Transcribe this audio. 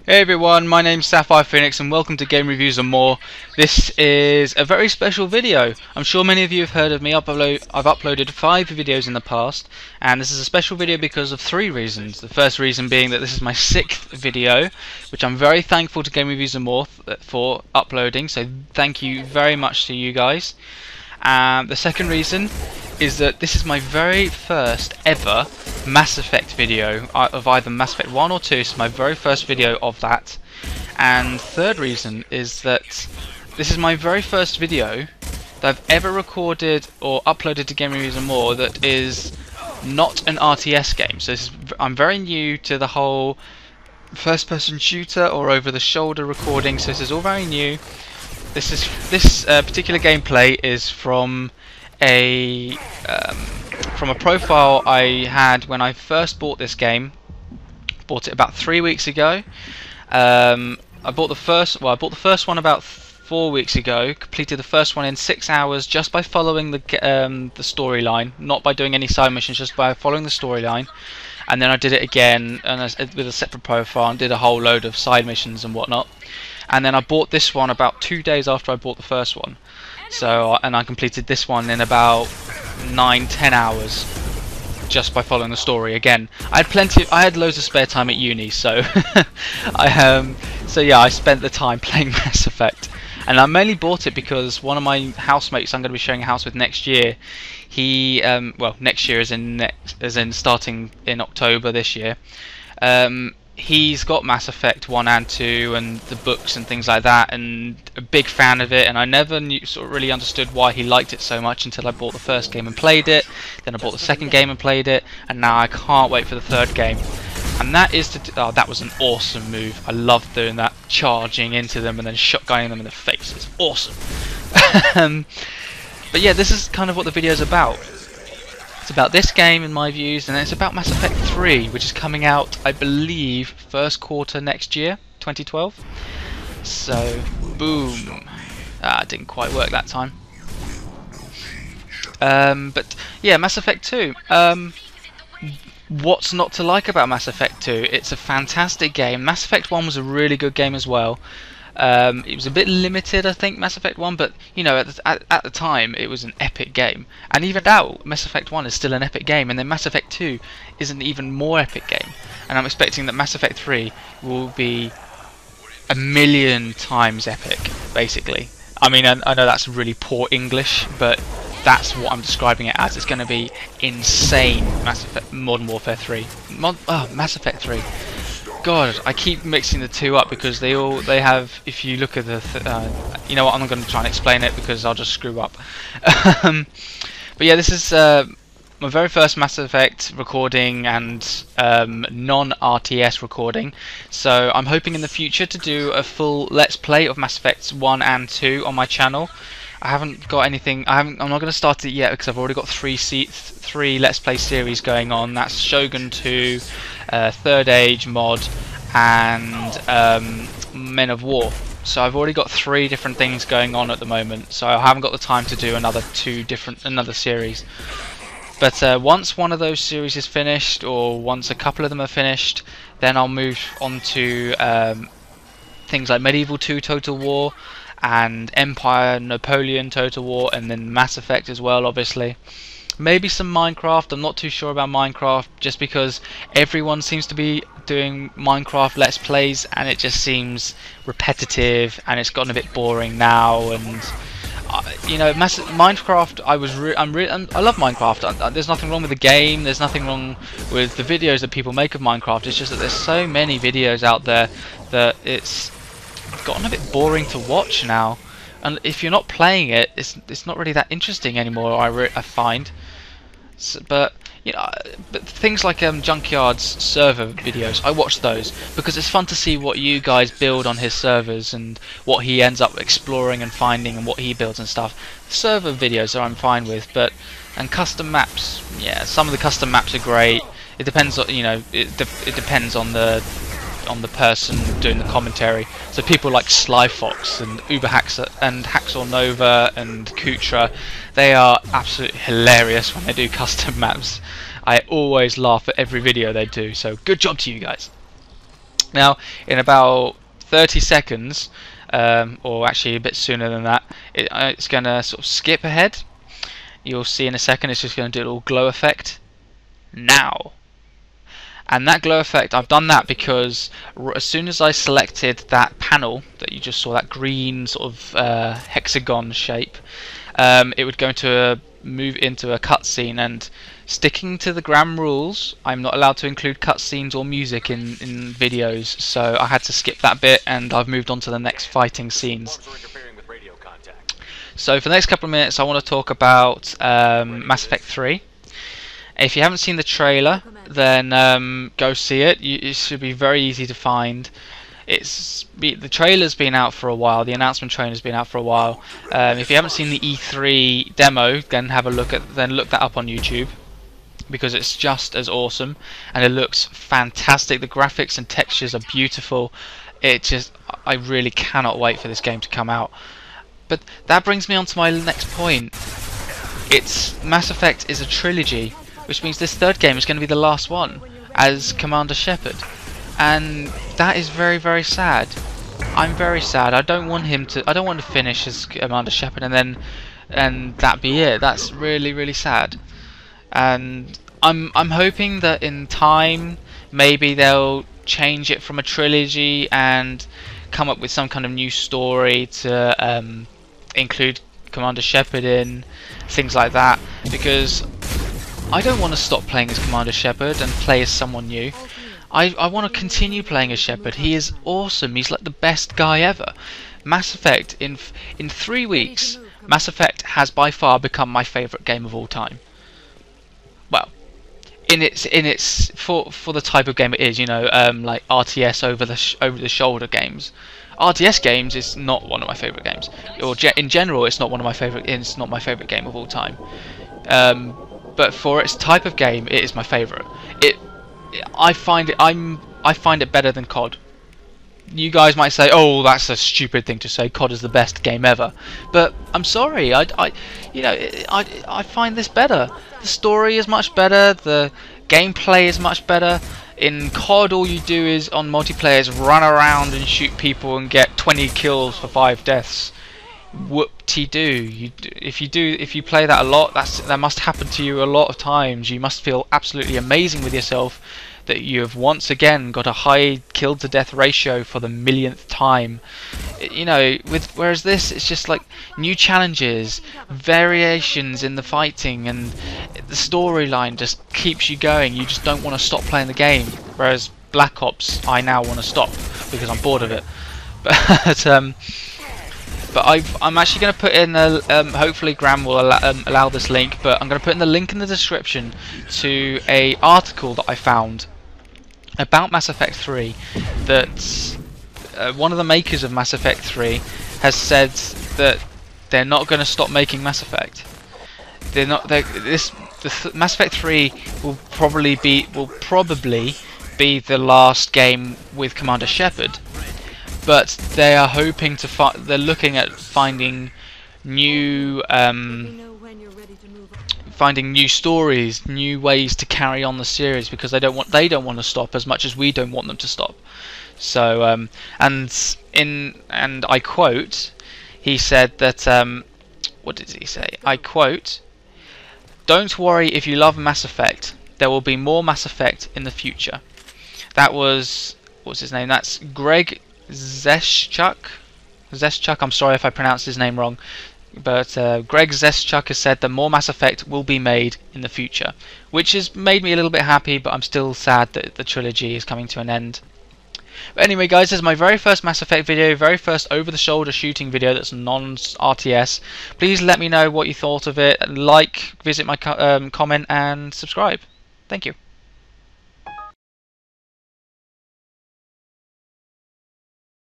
Hey everyone, my name's Sapphire Phoenix and welcome to Game Reviews and More. This is a very special video. I'm sure many of you have heard of me. I've uploaded 5 videos in the past, and this is a special video because of 3 reasons. The first reason being that this is my 6th video, which I'm very thankful to Game Reviews and More for uploading, so thank you very much to you guys. The second reason is that this is my very first ever Mass Effect video of either Mass Effect 1 or 2. This is my very first video of that. And third reason is that this is my very first video that I've ever recorded or uploaded to Game Reviews and More that is not an RTS game. So I'm very new to the whole first person shooter or over the shoulder recording, so this is all very new. This particular gameplay is from a profile I had when I first bought this game. Bought it about 3 weeks ago. I bought the first one about 4 weeks ago. Completed the first one in 6 hours just by following the storyline, not by doing any side missions, just by following the storyline. And then I did it again with a separate profile and did a whole load of side missions and whatnot. And then I bought this one about 2 days after I bought the first one. And I completed this one in about 9-10 hours just by following the story again. I had loads of spare time at uni, so yeah, I spent the time playing Mass Effect. And I mainly bought it because one of my housemates I'm going to be sharing a house with next year, he well, next year as in starting in October this year, he's got Mass Effect 1 and 2 and the books and things like that, and a big fan of it, and I never really understood why he liked it so much until I bought the first game and played it. Then I bought the second game and played it, and now I can't wait for the third game. And that is oh, that was an awesome move. I loved doing that, charging into them and then shotgunning them in the face. It's awesome. But yeah, this is kind of what the video is about. It's about this game in my views, and it's about Mass Effect 3, which is coming out, I believe, first quarter next year, 2012. So, boom. Didn't quite work that time. But yeah, Mass Effect 2. What's not to like about Mass Effect 2? It's a fantastic game. Mass Effect 1 was a really good game as well. It was a bit limited, I think, Mass Effect 1, but you know, at the time it was an epic game. And even now, Mass Effect 1 is still an epic game, and then Mass Effect 2 is an even more epic game. And I'm expecting that Mass Effect 3 will be 1,000,000 times epic, basically. I mean, I know that's really poor English, but that's what I'm describing it as. It's going to be insane. Mass Effect Modern Warfare 3. Mass Effect 3. God, I keep mixing the two up because they have. If you look at the, you know what? I'm not going to try and explain it because I'll just screw up. But yeah, this is my very first Mass Effect recording and non-RTS recording. So I'm hoping in the future to do a full Let's Play of Mass Effects 1 and 2 on my channel. I haven't got anything. I'm not going to start it yet because I've already got 3 Let's Play series going on. That's Shogun 2, Third Age mod, and Men of War. So I've already got 3 different things going on at the moment. So I haven't got the time to do another series. But once one of those series is finished, or once a couple of them are finished, then I'll move on to things like Medieval 2 Total War, and Empire, Napoleon, Total War, and then Mass Effect as well, obviously. Maybe some Minecraft. I'm not too sure about Minecraft, just because everyone seems to be doing Minecraft Let's Plays, and it just seems repetitive, and it's gotten a bit boring now. And you know, Minecraft. I love Minecraft. There's nothing wrong with the game. There's nothing wrong with the videos that people make of Minecraft. It's just that there's so many videos out there that it's gotten a bit boring to watch now, and if you're not playing it, it's not really that interesting anymore. I find, but you know, but things like Junkyard's server videos, I watch those because it's fun to see what you guys build on his servers and what he ends up exploring and finding and what he builds and stuff. Server videos I'm fine with, and custom maps, yeah, some of the custom maps are great. It depends on, you know, it depends on the person doing the commentary. So people like Sly Fox and Hacksaw Nova and Kutra, they are absolutely hilarious when they do custom maps. I always laugh at every video they do, so good job to you guys. Now, in about 30 seconds, or actually a bit sooner than that, it's going to sort of skip ahead. You'll see in a second it's just going to do a little glow effect now. And that glow effect, I've done that because as soon as I selected that panel that you just saw, that green sort of hexagon shape, it would go into move into a cutscene, and sticking to the Gram rules, I'm not allowed to include cutscenes or music in videos, so I had to skip that bit, and I've moved on to the next fighting scenes. So for the next couple of minutes I want to talk about Mass Effect 3. If you haven't seen the trailer, then go see it. It should be very easy to find. The trailer's been out for a while. The announcement trailer's been out for a while. If you haven't seen the E3 demo, then look that up on YouTube, because it's just as awesome and it looks fantastic. The graphics and textures are beautiful. I really cannot wait for this game to come out. But that brings me on to my next point. Mass Effect is a trilogy, which means this third game is going to be the last one as Commander Shepard, and that is very, very sad. I'm very sad. I don't want to finish as Commander Shepard and that be it. That's really, really sad. And I'm hoping that in time maybe they'll change it from a trilogy and come up with some kind of new story to include Commander Shepard in, things like that, because I don't want to stop playing as Commander Shepard and play as someone new. I want to continue playing as Shepard. He is awesome. He's like the best guy ever. Mass Effect, in 3 weeks, Mass Effect has by far become my favourite game of all time. Well, for the type of game it is, like RTS over the shoulder games. RTS games is not one of my favourite games, or in general, it's not one of my favourite. It's not my favourite game of all time. But for its type of game, it is my favourite. I find it better than COD. You guys might say, "Oh, that's a stupid thing to say. COD is the best game ever," but I'm sorry. I find this better. The story is much better. The gameplay is much better. In COD, all you do is on multiplayer is run around and shoot people and get 20 kills for 5 deaths. Whoop-de-doo. If you play that a lot, that must happen to you a lot of times. You must feel absolutely amazing with yourself that you have once again got a high kill to death ratio for the millionth time. Whereas this, it's just like new challenges, variations in the fighting, and the storyline just keeps you going. You just don't want to stop playing the game. Whereas Black Ops, I now want to stop because I'm bored of it. But I'm actually going to put in hopefully Gram will allow this link, but I'm going to put in the link in the description to a article that I found about Mass Effect 3 that one of the makers of Mass Effect 3 has said that they're not going to stop making Mass Effect. Mass Effect 3 will probably be the last game with Commander Shepard. But they are hoping to they're looking at finding new stories, new ways to carry on the series, because they don't want to stop as much as we don't want them to stop. So and I quote, he said that what did he say? I quote, "Don't worry if you love Mass Effect. There will be more Mass Effect in the future." That was, what's his name? That's Greg Zeschuk. I'm sorry if I pronounced his name wrong, but Greg Zeschuk has said that more Mass Effect will be made in the future, which has made me a little bit happy, but I'm still sad that the trilogy is coming to an end. But anyway, guys, this is my very first Mass Effect video, very first over-the-shoulder shooting video that's non-RTS. Please let me know what you thought of it. Like, visit my comment, and subscribe. Thank you.